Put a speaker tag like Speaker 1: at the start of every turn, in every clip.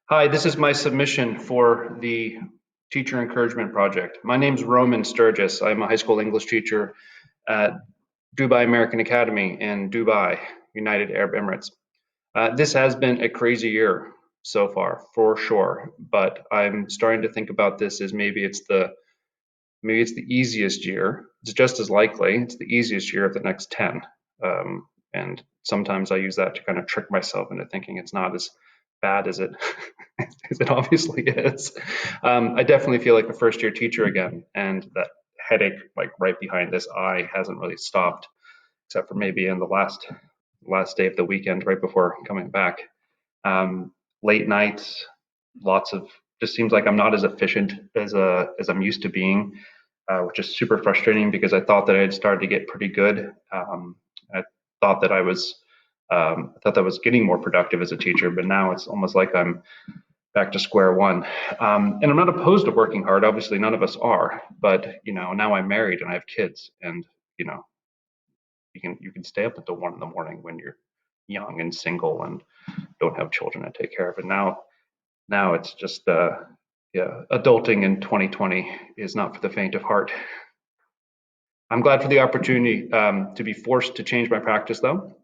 Speaker 1: Hi, this is my submission for the Teacher Encouragement Project. My name's Roman Sturgis. I'm a high school English teacher at Dubai American Academy in Dubai, United Arab Emirates. This has been a crazy year so far, for sure, but I'm starting to think about this as maybe it's the easiest year. It's just as likely it's the easiest year of the next 10. And sometimes I use that to kind of trick myself into thinking it's not as bad as it as it obviously is. I definitely feel like a first year teacher again, and that headache like right behind this eye hasn't really stopped, except for maybe in the last day of the weekend right before coming back. Late nights, lots of just seems like I'm not as efficient as I'm used to being, which is super frustrating because I thought that I had started to get pretty good. I thought that I was getting more productive as a teacher, but now it's almost like I'm back to square one. And I'm not opposed to working hard. Obviously, none of us are. But now I'm married and I have kids, and you know, you can stay up until 1 in the morning when you're young and single and don't have children to take care of. And now it's just yeah, adulting in 2020 is not for the faint of heart. I'm glad for the opportunity to be forced to change my practice though,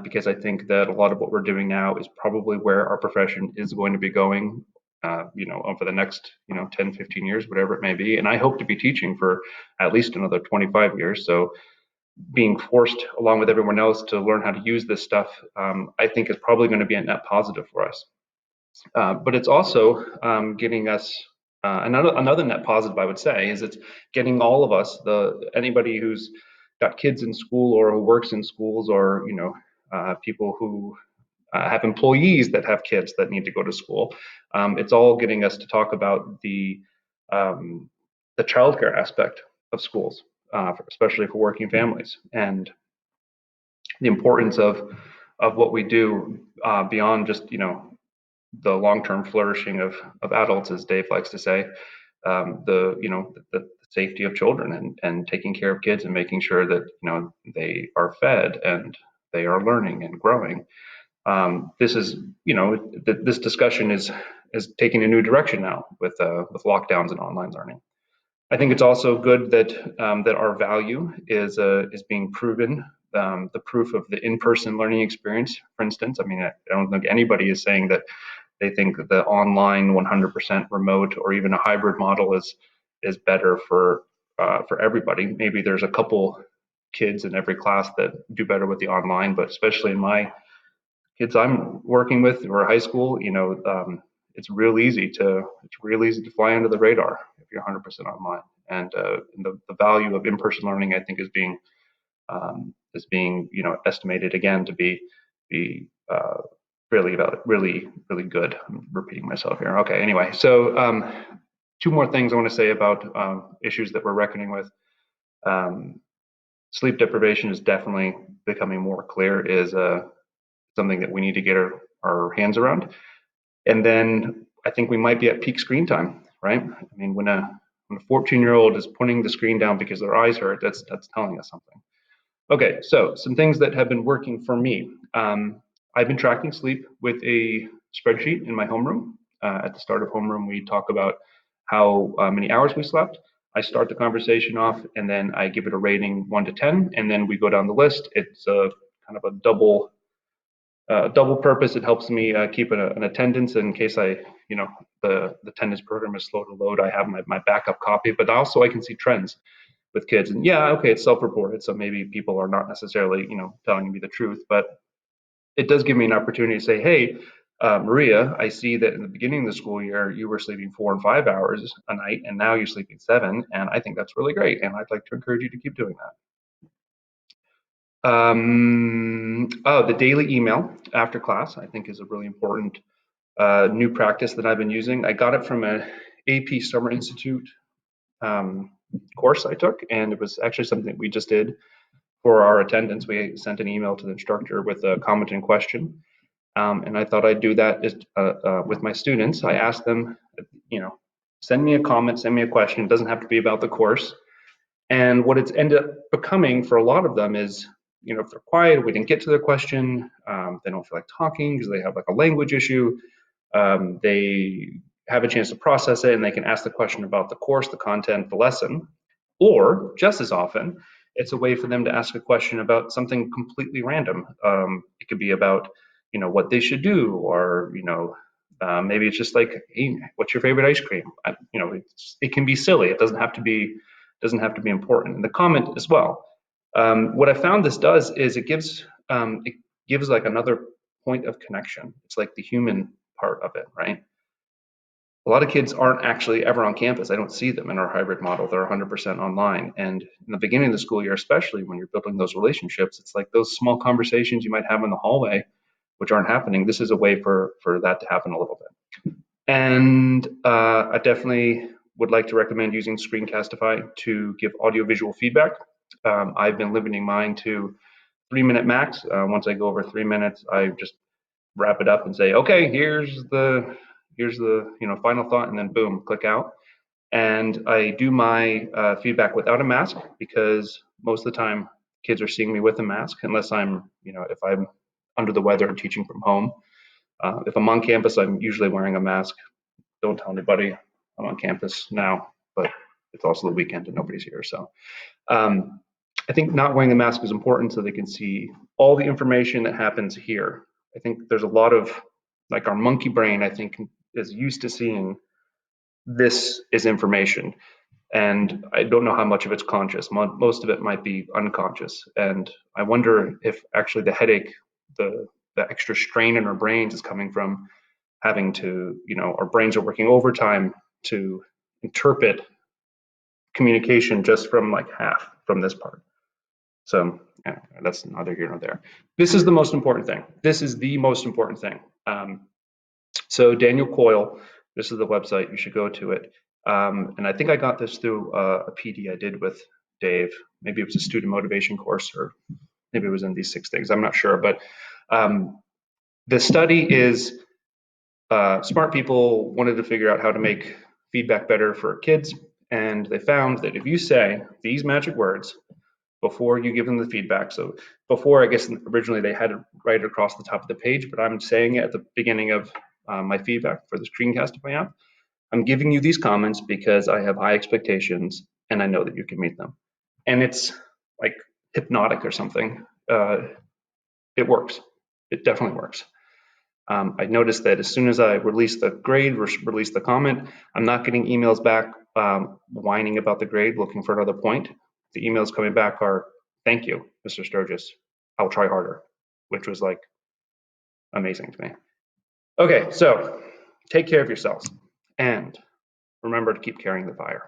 Speaker 1: because I think that a lot of what we're doing now is probably where our profession is going to be going, over the next, 10, 15 years, whatever it may be. And I hope to be teaching for at least another 25 years. So being forced along with everyone else to learn how to use this stuff, I think is probably going to be a net positive for us. But it's also getting us another net positive, I would say, is it's getting all of us, anybody who's got kids in school or who works in schools, or people who have employees that have kids that need to go to school. It's all getting us to talk about the childcare aspect of schools, especially for working families, and the importance of what we do beyond just the long-term flourishing of adults, as Dave likes to say, the safety of children, and taking care of kids and making sure that they are fed and they are learning and growing. This is this discussion is taking a new direction now with lockdowns and online learning. I think it's also good that our value is being proven. The proof of the in-person learning experience, for instance. I mean, I don't think anybody is saying that they think that the online 100% remote or even a hybrid model is better for everybody. Maybe there's a couple kids in every class that do better with the online, but especially in my kids I'm working with who are high school, it's real easy to fly under the radar if you're 100% online. And the value of in-person learning, I think, is being estimated again to be really good. I'm repeating myself here. Okay, anyway, so two more things I want to say about issues that we're reckoning with. Sleep deprivation is definitely becoming more clear, is something that we need to get our hands around. And then I think we might be at peak screen time, right? I mean, when a 14-year-old is putting the screen down because their eyes hurt, that's telling us something. Okay, so some things that have been working for me. I've been tracking sleep with a spreadsheet in my homeroom. At the start of homeroom, we talk about how many hours we slept. I start the conversation off, and then I give it a rating 1 to 10, and then we go down the list. It's a kind of a double purpose. It helps me keep an attendance in case the attendance program is slow to load. I have my backup copy, but also I can see trends with kids. And yeah, okay, it's self-reported, so maybe people are not necessarily telling me the truth, but it does give me an opportunity to say, hey, Maria, I see that in the beginning of the school year you were sleeping 4 and 5 hours a night, and now you're sleeping 7, and I think that's really great, and I'd like to encourage you to keep doing that. The daily email after class, I think, is a really important new practice that I've been using. I got it from an AP Summer Institute course I took, and it was actually something we just did for our attendance. We sent an email to the instructor with a comment and question, and I thought I'd do that with my students. I asked them, send me a comment, send me a question. It doesn't have to be about the course. And what it's ended up becoming for a lot of them is, if they're quiet, we didn't get to their question, they don't feel like talking because they have like a language issue, They have a chance to process it, and they can ask the question about the course, the content, the lesson. Or just as often, it's a way for them to ask a question about something completely random. It could be about, what they should do, or maybe it's just like, hey, what's your favorite ice cream? It can be silly. It doesn't have to be important. And the comment as well. What I found this does is it gives like another point of connection. It's like the human part of it, right? A lot of kids aren't actually ever on campus. I don't see them in our hybrid model. They're 100% online. And in the beginning of the school year, especially when you're building those relationships, it's like those small conversations you might have in the hallway, which aren't happening. This is a way for that to happen a little bit. And I definitely would like to recommend using Screencastify to give audiovisual feedback. I've been limiting mine to 3-minute max. Once I go over 3 minutes, I just wrap it up and say, okay, here's the final thought, and then boom, click out. And I do my feedback without a mask, because most of the time kids are seeing me with a mask, unless I'm, if I'm under the weather and teaching from home. If I'm on campus, I'm usually wearing a mask. Don't tell anybody I'm on campus now, but it's also the weekend and nobody's here. So I think not wearing a mask is important so they can see all the information that happens here. I think there's a lot of, like, our monkey brain, I think, is used to seeing this is information. And I don't know how much of it's conscious. Most of it might be unconscious. And I wonder if actually the headache, the extra strain in our brains is coming from having to, our brains are working overtime to interpret communication just from like half from this part. So yeah, that's neither here nor there. This is the most important thing. This is the most important thing. So Daniel Coyle, this is the website. You should go to it. And I think I got this through a PD I did with Dave. Maybe it was a student motivation course, or maybe it was in these 6 things. I'm not sure. But the study is smart people wanted to figure out how to make feedback better for kids. And they found that if you say these magic words before you give them the feedback. So before, I guess originally they had it right across the top of the page, but I'm saying it at the beginning of my feedback for the Screencastify app. I'm giving you these comments because I have high expectations and I know that you can meet them. And it's like hypnotic or something. It works. It definitely works. I noticed that as soon as I release the grade, release the comment, I'm not getting emails back whining about the grade, looking for another point. The emails coming back are, thank you, Mr. Sturgis. I'll try harder, which was like amazing to me. Okay, so take care of yourselves and remember to keep carrying the fire.